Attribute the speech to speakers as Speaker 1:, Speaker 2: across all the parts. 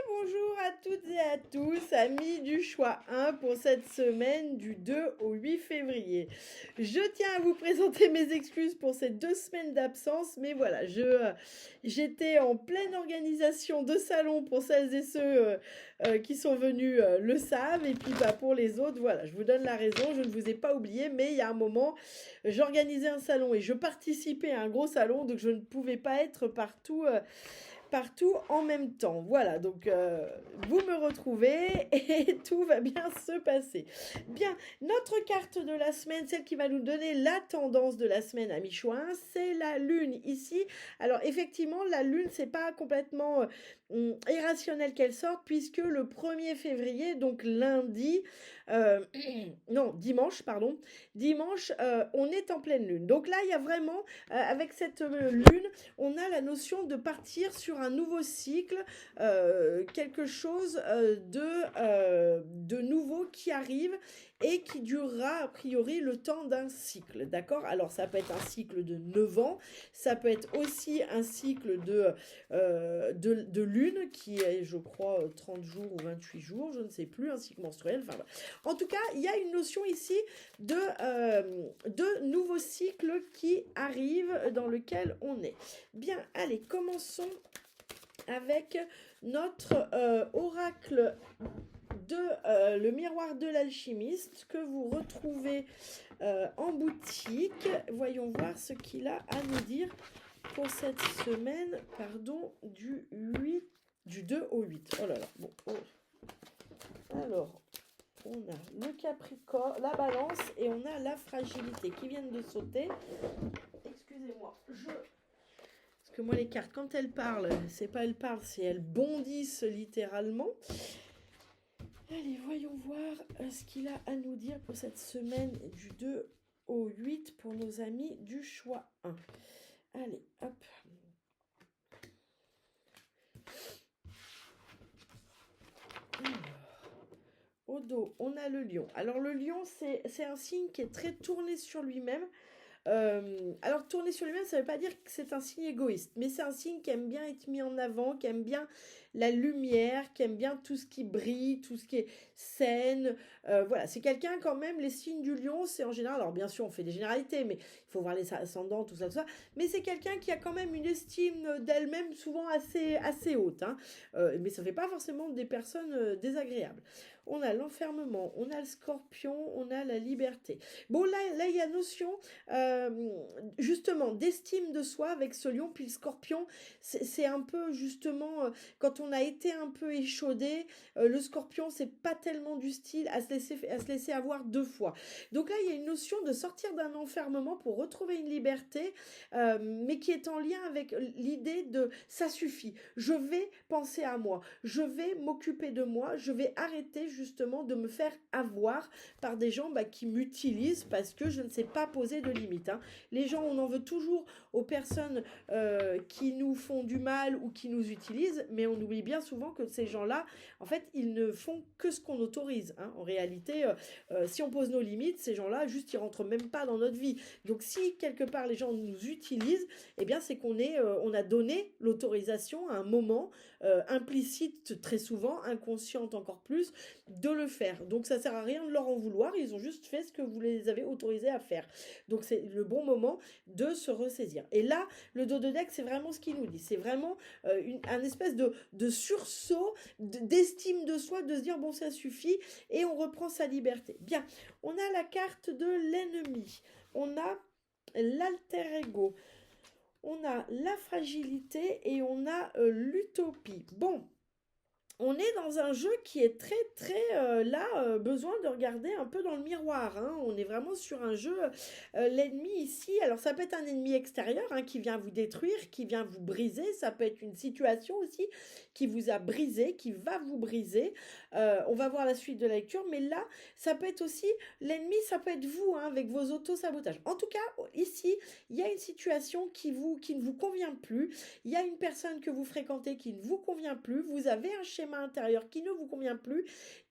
Speaker 1: Bonjour à toutes et à tous, amis du choix 1 pour cette semaine du 2 au 8 février. Je tiens à vous présenter mes excuses pour ces 2 semaines d'absence, mais voilà, j'étais en pleine organisation de salon pour celles et ceux qui sont venus le savent, et puis pour les autres, voilà, je vous donne la raison, je ne vous ai pas oublié, mais il y a un moment, j'organisais un salon et je participais à un gros salon, donc je ne pouvais pas être partout en même temps. Voilà, donc vous me retrouvez et tout va bien se passer. Bien, notre carte de la semaine, celle qui va nous donner la tendance de la semaine à mi-juin, c'est la Lune ici. Alors effectivement, la Lune, c'est pas complètement irrationnel qu'elle sorte, puisque le 1er février, donc lundi, non, dimanche, pardon, dimanche, on est en pleine Lune. Donc là, il y a vraiment, avec cette Lune, on a la notion de partir sur un nouveau cycle, quelque chose de nouveau qui arrive et qui durera a priori le temps d'un cycle, d'accord? Alors ça peut être un cycle de 9 ans, ça peut être aussi un cycle de lune qui est, je crois, 30 jours ou 28 jours, je ne sais plus, un cycle menstruel, enfin voilà. En tout cas, il y a une notion ici de nouveau cycle qui arrive dans lequel on est. Bien, allez, commençons avec notre oracle de le miroir de l'alchimiste que vous retrouvez en boutique. Voyons voir ce qu'il a à nous dire pour cette semaine, pardon, du 2 au 8. Oh là là, bon. Oh. Alors, on a le Capricorne, la Balance et on a la Fragilité qui viennent de sauter. Excusez-moi, parce que moi les cartes, quand elles parlent, c'est pas elles parlent, c'est elles bondissent littéralement. Allez, voyons voir ce qu'il a à nous dire pour cette semaine du 2 au 8 pour nos amis du choix 1. Allez, hop. Alors, au dos, on a le lion. Alors le lion, c'est un signe qui est très tourné sur lui-même. Alors tourner sur lui-même, ça ne veut pas dire que c'est un signe égoïste, mais c'est un signe qui aime bien être mis en avant, qui aime bien la lumière, qui aime bien tout ce qui brille, tout ce qui est scène. Voilà, c'est quelqu'un quand même, les signes du lion, c'est en général, alors bien sûr on fait des généralités, mais il faut voir les ascendants, tout ça, mais c'est quelqu'un qui a quand même une estime d'elle-même souvent assez haute, hein. Mais ça ne fait pas forcément des personnes désagréables. On a l'enfermement, on a le scorpion, on a la liberté. Bon, là il y a notion justement d'estime de soi avec ce lion, puis le scorpion, c'est un peu justement, quand on a été un peu échaudé, le scorpion, c'est pas tellement du style à se laisser avoir 2 fois. Donc là, il y a une notion de sortir d'un enfermement pour retrouver une liberté, mais qui est en lien avec l'idée de ça suffit, je vais penser à moi, je vais m'occuper de moi, je vais arrêter justement de me faire avoir par des gens qui m'utilisent parce que je ne sais pas poser de limites, hein. Les gens, on en veut toujours aux personnes qui nous font du mal ou qui nous utilisent, mais on oublie bien souvent que ces gens-là, en fait, ils ne font que ce qu'on autorise, hein. En réalité, si on pose nos limites, ces gens-là, juste, ils rentrent même pas dans notre vie. Donc, si quelque part les gens nous utilisent, eh bien, c'est on a donné l'autorisation à un moment implicite très souvent, inconsciente encore plus, de le faire. Donc, ça sert à rien de leur en vouloir. Ils ont juste fait ce que vous les avez autorisés à faire. Donc, c'est le bon moment de se ressaisir. Et là, le dos de deck, c'est vraiment ce qu'il nous dit. C'est vraiment un espèce de sursaut, d'estime de soi, de se dire, bon, ça suffit, et on reprend sa liberté. Bien, on a la carte de l'ennemi. On a l'alter ego. On a la fragilité et on a l'utopie. Bon, on est dans un jeu qui est très besoin de regarder un peu dans le miroir, hein. On est vraiment sur un jeu, l'ennemi ici, alors ça peut être un ennemi extérieur, hein, qui vient vous détruire, qui vient vous briser, ça peut être une situation aussi qui vous a brisé, qui va vous briser. On va voir la suite de la lecture, mais là, ça peut être aussi l'ennemi, ça peut être vous, hein, avec vos auto-sabotages. En tout cas, ici, il y a une situation qui ne vous convient plus, il y a une personne que vous fréquentez qui ne vous convient plus, vous avez un schéma intérieur qui ne vous convient plus,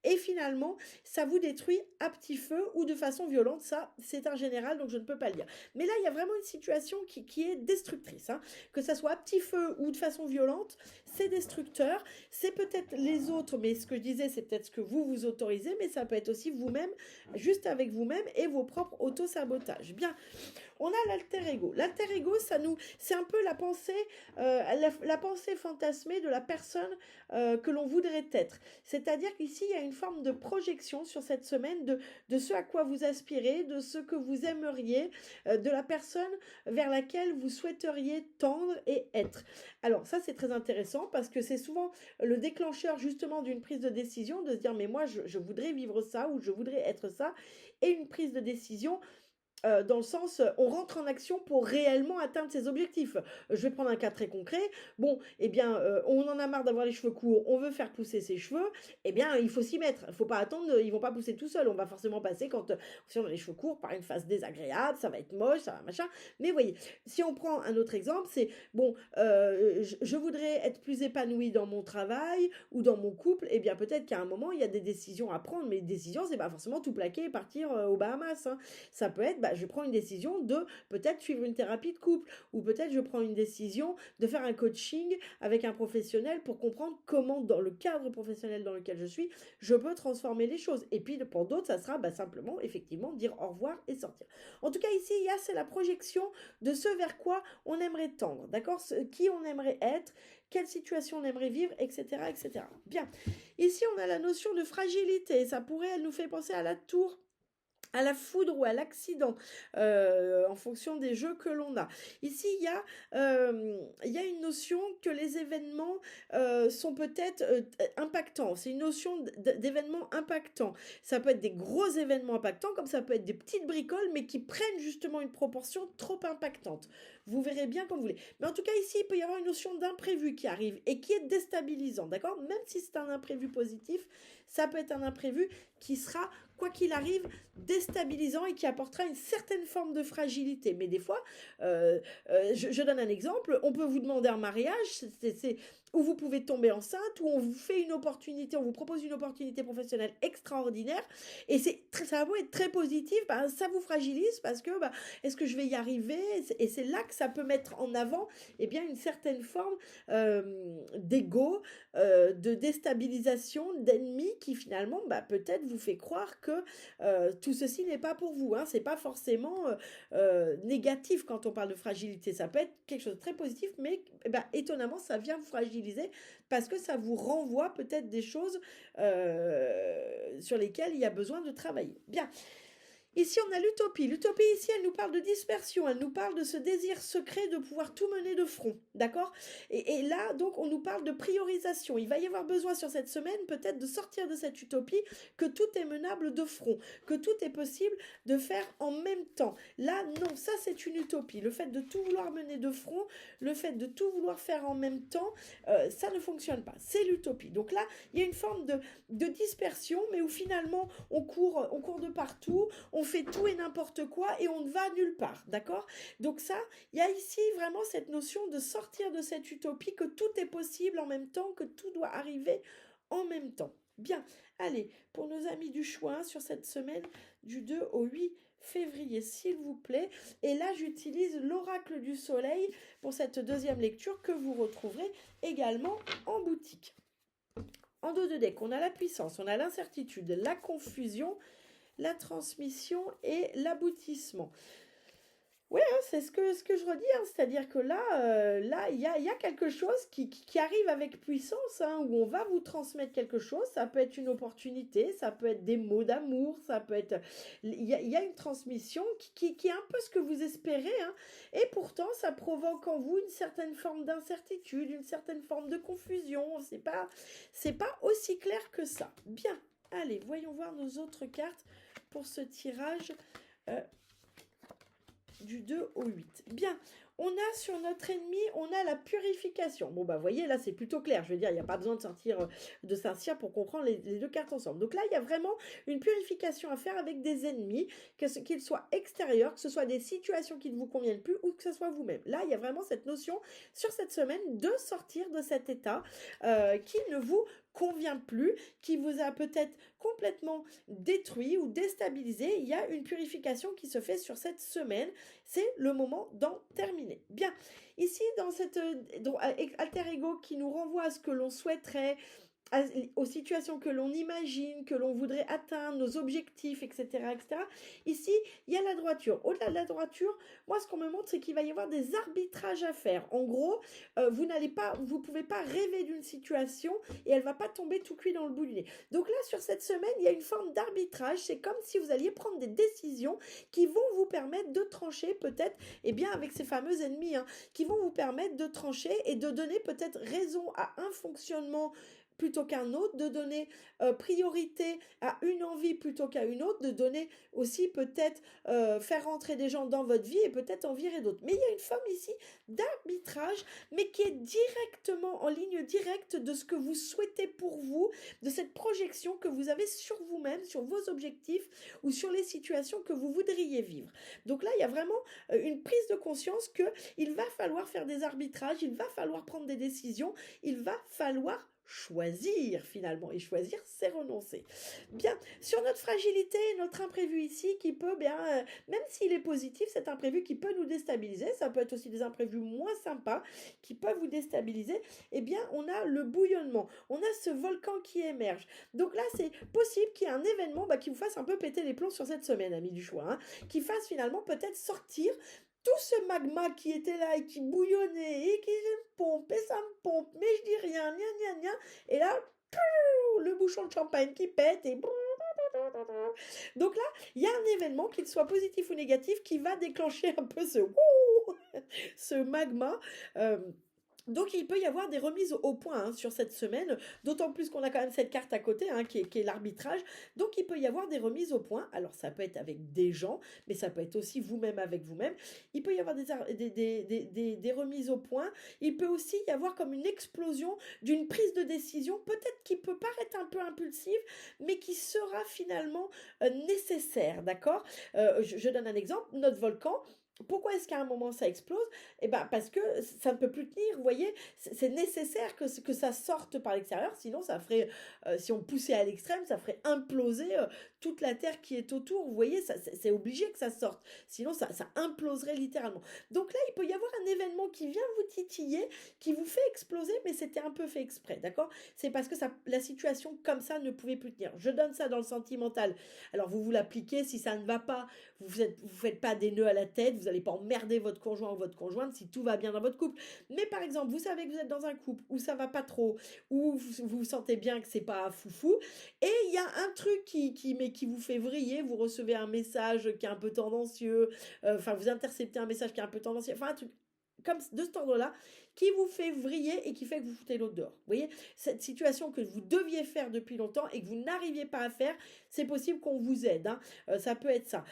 Speaker 1: et finalement, ça vous détruit à petit feu ou de façon violente. Ça, c'est un général, donc je ne peux pas le dire. Mais là, il y a vraiment une situation qui est destructrice, hein. Que ça soit à petit feu ou de façon violente, c'est destructeur. C'est peut-être les autres, mais ce que je disais, c'est peut-être ce que vous vous autorisez, mais ça peut être aussi vous-même, juste avec vous-même et vos propres auto-sabotages. Bien, on a l'alter ego. L'alter ego, c'est un peu la pensée fantasmée de la personne que l'on voudrait être. C'est-à-dire qu'ici, il y a une forme de projection sur cette semaine de ce à quoi vous aspirez, de ce que vous aimeriez, de la personne vers laquelle vous souhaiteriez tendre et être. Alors ça, c'est très intéressant parce que c'est souvent le déclencheur justement d'une prise de décision, de se dire mais moi, je voudrais vivre ça ou je voudrais être ça, et une prise de décision dans le sens, on rentre en action pour réellement atteindre ses objectifs. Je vais prendre un cas très concret. Bon, eh bien, on en a marre d'avoir les cheveux courts, on veut faire pousser ses cheveux. Eh bien, il faut s'y mettre. Il ne faut pas attendre, ils vont pas pousser tout seuls. On va forcément passer, si on a les cheveux courts, par une phase désagréable, ça va être moche, ça va machin. Mais voyez, si on prend un autre exemple, c'est, bon, je voudrais être plus épanouie dans mon travail ou dans mon couple. Eh bien, peut-être qu'à un moment, il y a des décisions à prendre, mais les décisions, c'est pas forcément tout plaquer et partir aux Bahamas, hein. Ça peut être, je prends une décision de peut-être suivre une thérapie de couple, ou peut-être je prends une décision de faire un coaching avec un professionnel pour comprendre comment, dans le cadre professionnel dans lequel je suis, je peux transformer les choses. Et puis pour d'autres, ça sera simplement, effectivement, dire au revoir et sortir. En tout cas, ici, c'est la projection de ce vers quoi on aimerait tendre, d'accord? Qui on aimerait être, quelle situation on aimerait vivre, etc., etc. Bien. Ici, on a la notion de fragilité. Ça pourrait, elle nous fait penser à la tour, à la foudre ou à l'accident, en fonction des jeux que l'on a. Ici, il y a une notion que les événements sont peut-être impactants. C'est une notion d'événements impactants. Ça peut être des gros événements impactants, comme ça peut être des petites bricoles, mais qui prennent justement une proportion trop impactante. Vous verrez bien comme vous voulez. Mais en tout cas, ici, il peut y avoir une notion d'imprévu qui arrive et qui est déstabilisant, d'accord? Même si c'est un imprévu positif, ça peut être un imprévu qui sera, quoi qu'il arrive, déstabilisant et qui apportera une certaine forme de fragilité. Mais des fois, je donne un exemple, on peut vous demander un mariage, où vous pouvez tomber enceinte, où on vous fait une opportunité, on vous propose une opportunité professionnelle extraordinaire, et ça va beau être très positif, ça vous fragilise parce que est-ce que je vais y arriver? Et c'est là que ça peut mettre en avant une certaine forme d'ego, de déstabilisation, d'ennemi qui finalement peut-être vous fait croire que tout ceci n'est pas pour vous, hein. C'est pas forcément négatif quand on parle de fragilité. Ça peut être quelque chose de très positif, mais étonnamment, ça vient vous fragiliser parce que ça vous renvoie peut-être des choses sur lesquelles il y a besoin de travailler. Bien. Ici, on a l'utopie. L'utopie, ici, elle nous parle de dispersion, elle nous parle de ce désir secret de pouvoir tout mener de front, d'accord? Et là, donc, on nous parle de priorisation. Il va y avoir besoin sur cette semaine, peut-être, de sortir de cette utopie, que tout est menable de front, que tout est possible de faire en même temps. Là, non, ça, c'est une utopie. Le fait de tout vouloir mener de front, le fait de tout vouloir faire en même temps, ça ne fonctionne pas. C'est l'utopie. Donc là, il y a une forme de dispersion, mais où finalement, on court de partout, on fait tout et n'importe quoi et on ne va nulle part, d'accord? Donc ça, il y a ici vraiment cette notion de sortir de cette utopie, que tout est possible en même temps, que tout doit arriver en même temps. Bien, allez, pour nos amis du choix, sur cette semaine du 2 au 8 février, s'il vous plaît. Et là, j'utilise l'oracle du soleil pour cette deuxième lecture que vous retrouverez également en boutique. En dos de deck, on a la puissance, on a l'incertitude, la confusion, la transmission et l'aboutissement. Oui, hein, c'est ce que je redis, hein, c'est-à-dire que là, il y a quelque chose qui arrive avec puissance, hein, où on va vous transmettre quelque chose. Ça peut être une opportunité, ça peut être des mots d'amour, ça peut être... Il y a une transmission qui est un peu ce que vous espérez, hein, et pourtant, ça provoque en vous une certaine forme d'incertitude, une certaine forme de confusion. C'est pas aussi clair que ça. Bien, allez, voyons voir nos autres cartes pour ce tirage du 2 au 8. Bien, on a sur notre ennemi, on a la purification. Bon, bah, vous voyez, là, c'est plutôt clair. Je veux dire, il n'y a pas besoin de Saint-Cyr pour comprendre les deux cartes ensemble. Donc là, il y a vraiment une purification à faire avec des ennemis, qu'ils soient extérieurs, que ce soit des situations qui ne vous conviennent plus ou que ce soit vous-même. Là, il y a vraiment cette notion sur cette semaine de sortir de cet état qui ne vous convient plus, qui vous a peut-être complètement détruit ou déstabilisé. Il y a une purification qui se fait sur cette semaine. C'est le moment d'en terminer. Bien, ici dans cet alter ego qui nous renvoie à ce que l'on souhaiterait, aux situations que l'on imagine, que l'on voudrait atteindre, nos objectifs, etc., etc. Ici, il y a la droiture. Au-delà de la droiture, moi, ce qu'on me montre, c'est qu'il va y avoir des arbitrages à faire. En gros, vous pouvez pas rêver d'une situation et elle va pas tomber tout cuit dans le bout du nez. Donc là, sur cette semaine, il y a une forme d'arbitrage. C'est comme si vous alliez prendre des décisions qui vont vous permettre de trancher, peut-être, eh bien, avec ces fameux ennemis, qui vont vous permettre de trancher et de donner peut-être raison à un fonctionnement plutôt qu'un autre, de donner priorité à une envie plutôt qu'à une autre, de donner aussi peut-être faire rentrer des gens dans votre vie et peut-être en virer d'autres. Mais il y a une forme ici d'arbitrage, mais qui est directement en ligne directe de ce que vous souhaitez pour vous, de cette projection que vous avez sur vous-même, sur vos objectifs ou sur les situations que vous voudriez vivre. Donc là, il y a vraiment une prise de conscience qu'il va falloir faire des arbitrages, il va falloir prendre des décisions, il va falloir choisir finalement, et choisir c'est renoncer. Bien, sur notre fragilité, notre imprévu ici qui peut même s'il est positif, cet imprévu qui peut nous déstabiliser, ça peut être aussi des imprévus moins sympas qui peuvent vous déstabiliser, eh bien on a le bouillonnement, on a ce volcan qui émerge. Donc là c'est possible qu'il y ait un événement qui vous fasse un peu péter les plombs sur cette semaine, amis du choix, qui fasse finalement peut-être sortir tout ce magma qui était là et qui bouillonnait et qui me pompe et ça me pompe, mais je dis rien, et là, le bouchon de champagne qui pète et donc là, il y a un événement, qu'il soit positif ou négatif, qui va déclencher un peu ce magma. Donc il peut y avoir des remises au point sur cette semaine, d'autant plus qu'on a quand même cette carte à côté qui est l'arbitrage. Donc il peut y avoir des remises au point. Alors ça peut être avec des gens, mais ça peut être aussi vous-même avec vous-même. Il peut y avoir des remises au point. Il peut aussi y avoir comme une explosion d'une prise de décision, peut-être qui peut paraître un peu impulsive, mais qui sera finalement nécessaire, d'accord. Je donne un exemple, notre volcan. Pourquoi est-ce qu'à un moment ça explose? Eh ben parce que ça ne peut plus tenir, vous voyez, c'est nécessaire que ça sorte par l'extérieur, sinon ça ferait, si on poussait à l'extrême, ça ferait imploser toute la terre qui est autour, vous voyez, c'est obligé que ça sorte, sinon ça imploserait littéralement. Donc là, il peut y avoir un événement qui vient vous titiller, qui vous fait exploser, mais c'était un peu fait exprès, d'accord? C'est parce que la situation comme ça ne pouvait plus tenir. Je donne ça dans le sentimental. Alors vous l'appliquez, si ça ne va pas, vous faites pas des nœuds à la tête, vous n'allez pas emmerder votre conjoint ou votre conjointe si tout va bien dans votre couple. Mais par exemple, vous savez que vous êtes dans un couple où ça va pas trop, où vous sentez bien que c'est pas foufou, et il y a un truc qui vous fait vriller, vous recevez un message qui est un peu tendancieux, vous interceptez un message qui est un peu tendancieux, un truc comme de cet ordre-là, qui vous fait vriller et qui fait que vous foutez l'autre dehors. Vous voyez, cette situation que vous deviez faire depuis longtemps et que vous n'arriviez pas à faire, c'est possible qu'on vous aide. Ça peut être ça.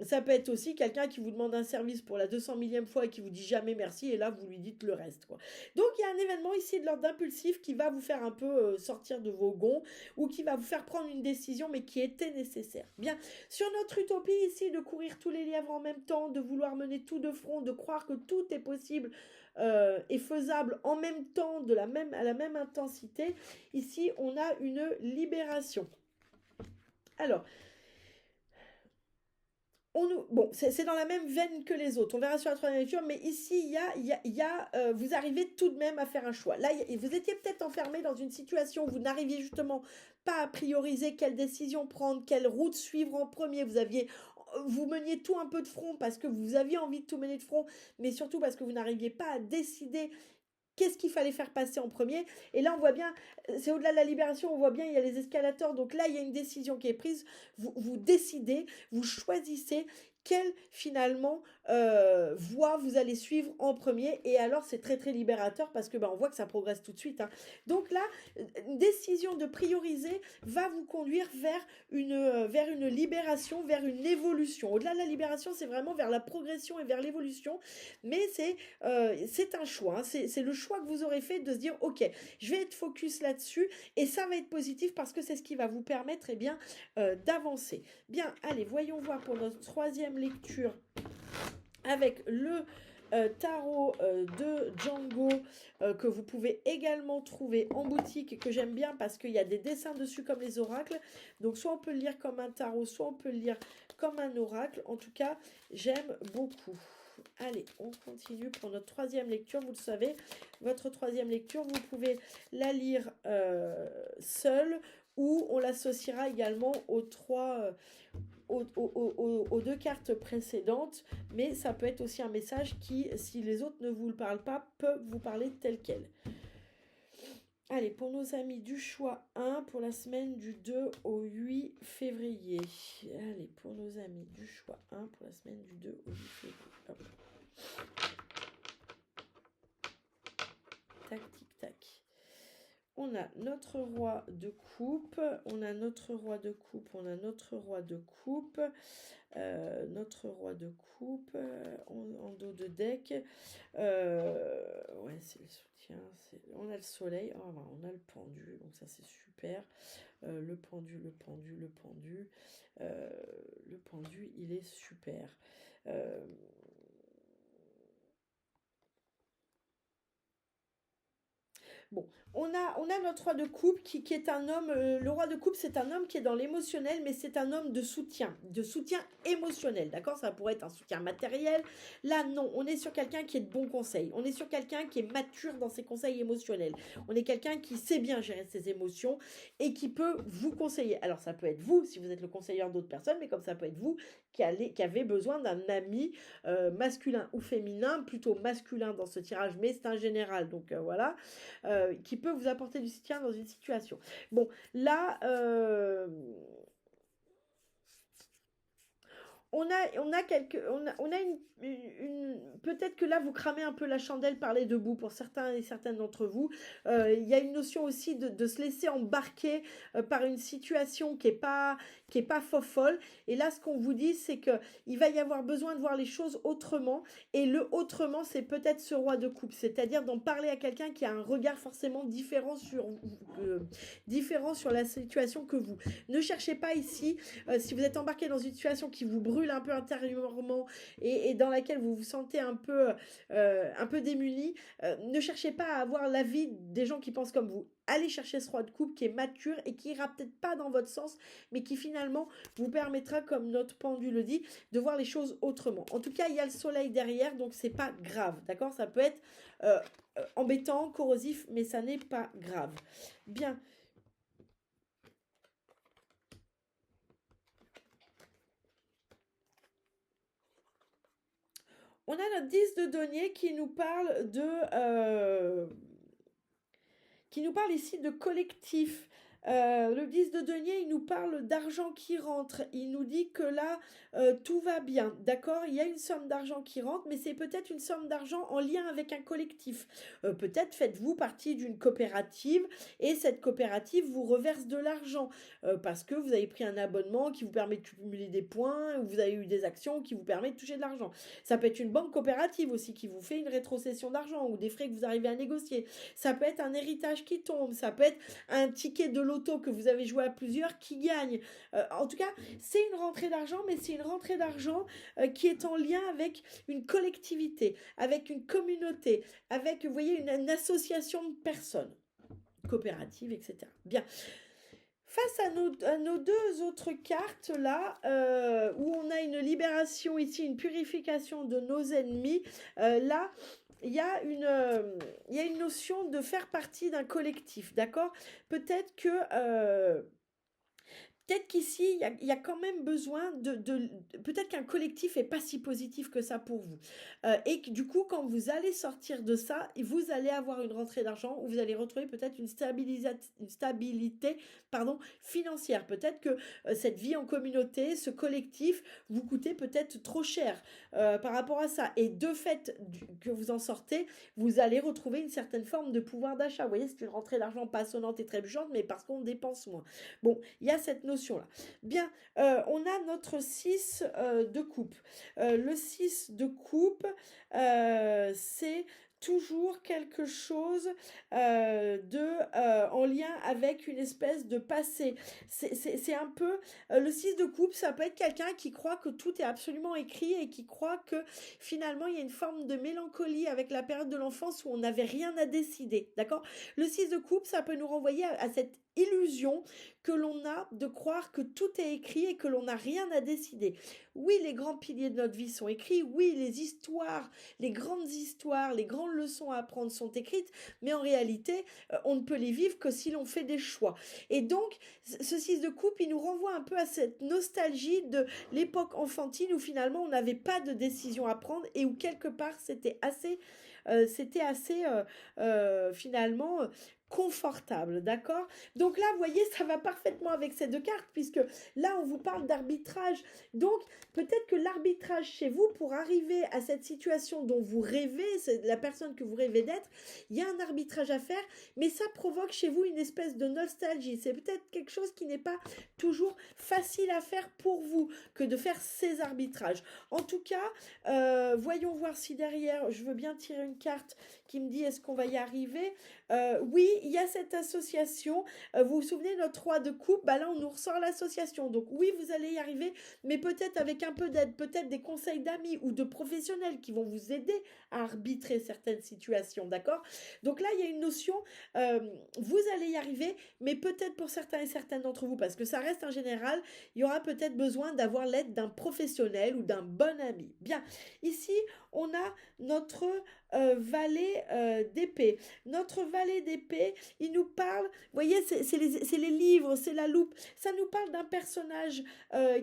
Speaker 1: Ça peut être aussi quelqu'un qui vous demande un service pour la 200 millième fois et qui vous dit jamais merci, et là, vous lui dites le reste, quoi. Donc, il y a un événement ici de l'ordre d'impulsif qui va vous faire un peu sortir de vos gonds ou qui va vous faire prendre une décision, mais qui était nécessaire. Bien, sur notre utopie ici, de courir tous les lièvres en même temps, de vouloir mener tout de front, de croire que tout est possible et faisable en même temps, à la même intensité, ici, on a une libération. Alors, c'est dans la même veine que les autres. On verra sur la troisième lecture, mais ici, vous arrivez tout de même à faire un choix. Là, vous étiez peut-être enfermé dans une situation où vous n'arriviez justement pas à prioriser quelle décision prendre, quelle route suivre en premier. Vous meniez tout un peu de front parce que vous aviez envie de tout mener de front, mais surtout parce que vous n'arriviez pas à décider qu'est-ce qu'il fallait faire passer en premier. Et là, on voit bien, c'est au-delà de la libération, on voit bien, il y a les escalators. Donc là, il y a une décision qui est prise. Vous décidez, vous choisissez quelle finalement voie vous allez suivre en premier. Et alors c'est très très libérateur parce que on voit que ça progresse tout de suite, hein. Donc là, une décision de prioriser va vous conduire vers une libération, vers une évolution. Au-delà de la libération, c'est vraiment vers la progression et vers l'évolution. Mais c'est un choix, hein. C'est le choix que vous aurez fait de se dire, ok, je vais être focus là-dessus et ça va être positif parce que c'est ce qui va vous permettre d'avancer. Bien, allez, voyons voir pour notre troisième lecture avec le tarot de Django que vous pouvez également trouver en boutique et que j'aime bien parce qu'il y a des dessins dessus comme les oracles. Donc soit on peut le lire comme un tarot, soit on peut le lire comme un oracle. En tout cas, j'aime beaucoup. Allez, on continue pour notre troisième lecture. Vous le savez, votre troisième lecture, vous pouvez la lire seule ou on l'associera également aux deux cartes précédentes, mais ça peut être aussi un message qui, si les autres ne vous le parlent pas, peut vous parler tel quel. Allez, pour nos amis du choix 1, pour la semaine du 2 au 8 février. Allez, pour nos amis du choix 1, pour la semaine du 2 au 8 février. Hop. Tac, tic, tac. On a notre roi de coupe, on a notre roi de coupe, on a notre roi de coupe, notre roi de coupe en dos de deck. Ouais, c'est le soutien. On a le soleil, oh, on a le pendu, donc ça c'est super. Le pendu, le pendu, le pendu. Le pendu, il est super. Bon, on a notre roi de coupe qui est un homme, le roi de coupe c'est un homme qui est dans l'émotionnel, mais c'est un homme de soutien émotionnel, d'accord? Ça pourrait être un soutien matériel. Là, non, on est sur quelqu'un qui est de bons conseils. On est sur quelqu'un qui est mature dans ses conseils émotionnels. On est quelqu'un qui sait bien gérer ses émotions et qui peut vous conseiller. Alors, ça peut être vous, si vous êtes le conseiller d'autres personnes, mais comme ça peut être vous qui avez besoin d'un ami masculin ou féminin, plutôt masculin dans ce tirage, mais c'est un général, donc voilà. Qui peut vous apporter du soutien dans une situation. Bon, là, on a peut-être que là vous cramez un peu la chandelle par les deux bouts pour certains et certaines d'entre vous. Il y a une notion aussi de se laisser embarquer par une situation qui est pas folle. Et là, ce qu'on vous dit, c'est que il va y avoir besoin de voir les choses autrement. Et le autrement, c'est peut-être ce roi de coupe, c'est-à-dire d'en parler à quelqu'un qui a un regard forcément différent sur la situation que vous. Ne cherchez pas ici, si vous êtes embarqué dans une situation qui vous brûle un peu intérieurement et dans laquelle vous vous sentez un peu démuni, ne cherchez pas à avoir l'avis des gens qui pensent comme vous. Allez chercher ce roi de coupe qui est mature et qui ira peut-être pas dans votre sens, mais qui finalement vous permettra, comme notre pendu le dit, de voir les choses autrement. En tout cas, il y a le soleil derrière, donc c'est pas grave, d'accord? Ça peut être embêtant, corrosif, mais ça n'est pas grave. Bien. On a notre 10 de denier qui nous parle ici de collectif. Le 10 de denier, il nous parle d'argent qui rentre. Il nous dit que là, tout va bien. D'accord? Il y a une somme d'argent qui rentre, mais c'est peut-être une somme d'argent en lien avec un collectif. Peut-être faites-vous partie d'une coopérative et cette coopérative vous reverse de l'argent parce que vous avez pris un abonnement qui vous permet de cumuler des points ou vous avez eu des actions qui vous permettent de toucher de l'argent. Ça peut être une banque coopérative aussi qui vous fait une rétrocession d'argent ou des frais que vous arrivez à négocier. Ça peut être un héritage qui tombe. Ça peut être un ticket de loto que vous avez joué à plusieurs qui gagne. En tout cas, c'est une rentrée d'argent, mais c'est une rentrée d'argent qui est en lien avec une collectivité, avec une communauté, avec, vous voyez, une association de personnes, coopérative, etc. Bien. Face à nos deux autres cartes là, où on a une libération ici, une purification de nos ennemis, là, il y a une notion de faire partie d'un collectif, d'accord? Peut-être peut-être qu'ici, il y a quand même besoin peut-être qu'un collectif est pas si positif que ça pour vous. Et que du coup, quand vous allez sortir de ça, vous allez avoir une rentrée d'argent où vous allez retrouver peut-être une stabilité, pardon, financière. Peut-être que cette vie en communauté, ce collectif, vous coûtez peut-être trop cher par rapport à ça. Et de fait que vous en sortez, vous allez retrouver une certaine forme de pouvoir d'achat. Vous voyez, c'est une rentrée d'argent pas sonnante et trébuchante, mais parce qu'on dépense moins. Bon, il y a cette notion-là. Bien, on a notre 6 de coupe. Le 6 de coupe, c'est toujours quelque chose en lien avec une espèce de passé. C'est un peu... le 6 de coupe, ça peut être quelqu'un qui croit que tout est absolument écrit et qui croit que finalement il y a une forme de mélancolie avec la période de l'enfance où on n'avait rien à décider. D'accord? Le 6 de coupe, ça peut nous renvoyer à cette illusion que l'on a de croire que tout est écrit et que l'on n'a rien à décider. Oui, les grands piliers de notre vie sont écrits, oui, les histoires, les grandes histoires, les grandes leçons à apprendre sont écrites, mais en réalité, on ne peut les vivre que si l'on fait des choix. Et donc, ce 6 de coupe, il nous renvoie un peu à cette nostalgie de l'époque enfantine où finalement on n'avait pas de décision à prendre et où quelque part c'était assez finalement confortable, d'accord? Donc là, vous voyez, ça va parfaitement avec ces deux cartes, puisque là, on vous parle d'arbitrage. Donc, peut-être que l'arbitrage chez vous, pour arriver à cette situation dont vous rêvez, c'est la personne que vous rêvez d'être, il y a un arbitrage à faire, mais ça provoque chez vous une espèce de nostalgie. C'est peut-être quelque chose qui n'est pas toujours facile à faire pour vous, que de faire ces arbitrages. En tout cas, voyons voir si derrière, je veux bien tirer une carte qui me dit est-ce qu'on va y arriver. Oui, il y a cette association. Vous vous souvenez, notre roi de coupe, bah là, on nous ressort l'association. Donc oui, vous allez y arriver, mais peut-être avec un peu d'aide, peut-être des conseils d'amis ou de professionnels qui vont vous aider à arbitrer certaines situations, d'accord? Donc là, il y a une notion, vous allez y arriver, mais peut-être pour certains et certaines d'entre vous, parce que ça reste en général, il y aura peut-être besoin d'avoir l'aide d'un professionnel ou d'un bon ami. Bien, ici, on a notre valet d'épée. Notre valet d'épée, il nous parle, vous voyez, c'est les livres, c'est la loupe, ça nous parle d'un personnage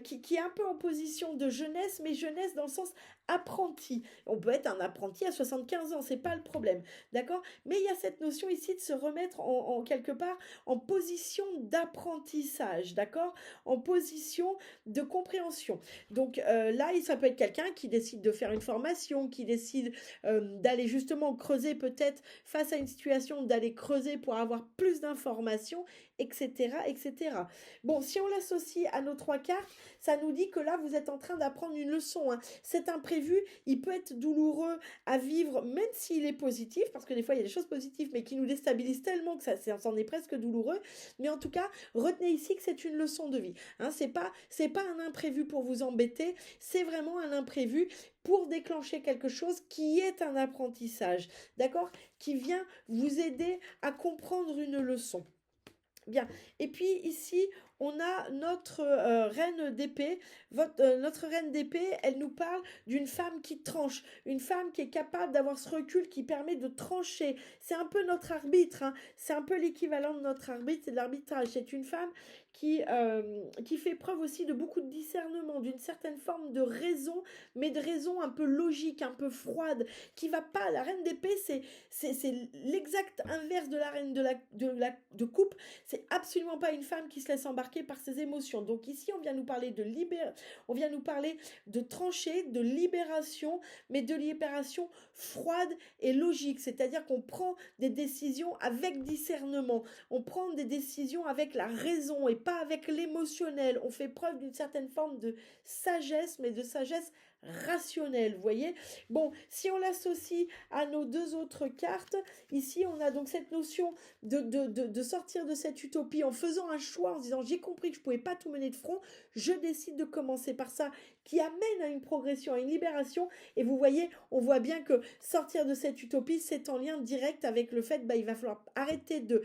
Speaker 1: qui est un peu en position de jeunesse, mais jeunesse dans le sens apprenti. On peut être un apprenti à 75 ans, c'est pas le problème, d'accord? Mais il y a cette notion ici de se remettre en quelque part en position d'apprentissage, d'accord? En position de compréhension. Donc là, ça peut être quelqu'un qui décide de faire une formation, qui décide d'aller justement creuser peut-être face à une situation, d'aller creuser pour avoir plus d'informations, etc., etc. Bon, si on l'associe à nos trois cartes, ça nous dit que là, vous êtes en train d'apprendre une leçon. Hein. Cet imprévu, il peut être douloureux à vivre, même s'il est positif, parce que des fois, il y a des choses positives, mais qui nous déstabilisent tellement que ça en est presque douloureux. Mais en tout cas, retenez ici que c'est une leçon de vie. Hein, c'est pas un imprévu pour vous embêter, c'est vraiment un imprévu pour déclencher quelque chose qui est un apprentissage, d'accord? Qui vient vous aider à comprendre une leçon. Bien. Et puis ici, on a notre reine d'épée. Notre reine d'épée, elle nous parle d'une femme qui tranche, une femme qui est capable d'avoir ce recul qui permet de trancher. C'est un peu notre arbitre, hein. C'est un peu l'équivalent de notre arbitre, c'est de l'arbitrage. C'est une femme qui fait preuve aussi de beaucoup de discernement, d'une certaine forme de raison, mais de raison un peu logique, un peu froide, qui va pas. La reine d'épée, c'est l'exact inverse de la reine de coupe. C'est absolument pas une femme qui se laisse embarquer par ses émotions. Donc ici, on vient nous parler on vient nous parler de trancher, de libération, mais de libération froide et logique. C'est-à-dire qu'on prend des décisions avec discernement. On prend des décisions avec la raison et pas avec l'émotionnel. On fait preuve d'une certaine forme de sagesse, mais de sagesse rationnelle, vous voyez. Bon, si on l'associe à nos deux autres cartes, ici on a donc cette notion de sortir de cette utopie en faisant un choix, en se disant j'ai compris que je ne pouvais pas tout mener de front, je décide de commencer par ça, qui amène à une progression, à une libération, et vous voyez, on voit bien que sortir de cette utopie, c'est en lien direct avec le fait, il va falloir arrêter de...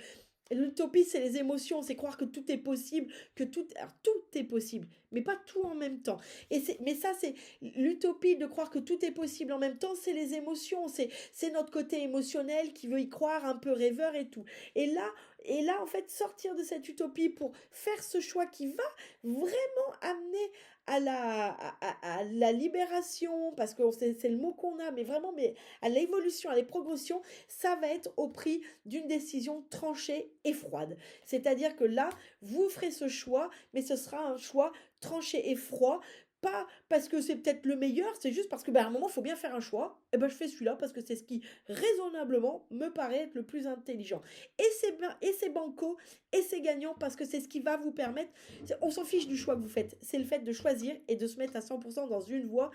Speaker 1: L'utopie, c'est les émotions, c'est croire que tout est possible, alors, tout est possible, mais pas tout en même temps. Mais ça, c'est l'utopie de croire que tout est possible en même temps, c'est les émotions, c'est notre côté émotionnel qui veut y croire, un peu rêveur et tout. Et là, Et là, en fait, sortir de cette utopie pour faire ce choix qui va vraiment amener à la libération, parce que c'est le mot qu'on a, mais vraiment, mais à l'évolution, à la progression, ça va être au prix d'une décision tranchée et froide. C'est-à-dire que là, vous ferez ce choix, mais ce sera un choix tranché et froid, pas parce que c'est peut-être le meilleur, c'est juste parce que à un moment, il faut bien faire un choix. Et ben je fais celui-là parce que c'est ce qui raisonnablement me paraît être le plus intelligent. Et c'est banco, et c'est gagnant parce que c'est ce qui va vous permettre. On s'en fiche du choix que vous faites. C'est le fait de choisir et de se mettre à 100% dans une voie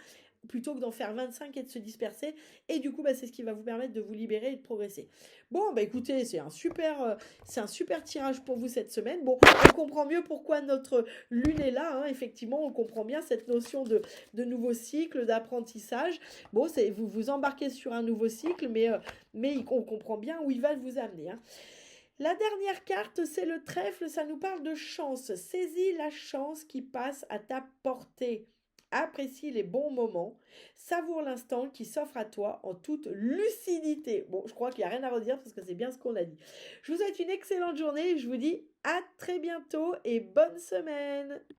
Speaker 1: plutôt que d'en faire 25 et de se disperser. Et du coup, c'est ce qui va vous permettre de vous libérer et de progresser. Bon, écoutez, c'est un super tirage pour vous cette semaine. Bon, on comprend mieux pourquoi notre lune est là. Hein. Effectivement, on comprend bien cette notion de nouveau cycle, d'apprentissage. Bon, vous vous embarquez sur un nouveau cycle, mais on comprend bien où il va vous amener. Hein. La dernière carte, c'est le trèfle, ça nous parle de chance. Saisis la chance qui passe à ta portée. Apprécie les bons moments, savoure l'instant qui s'offre à toi en toute lucidité. Bon, je crois qu'il n'y a rien à redire parce que c'est bien ce qu'on a dit. Je vous souhaite une excellente journée et je vous dis à très bientôt et bonne semaine.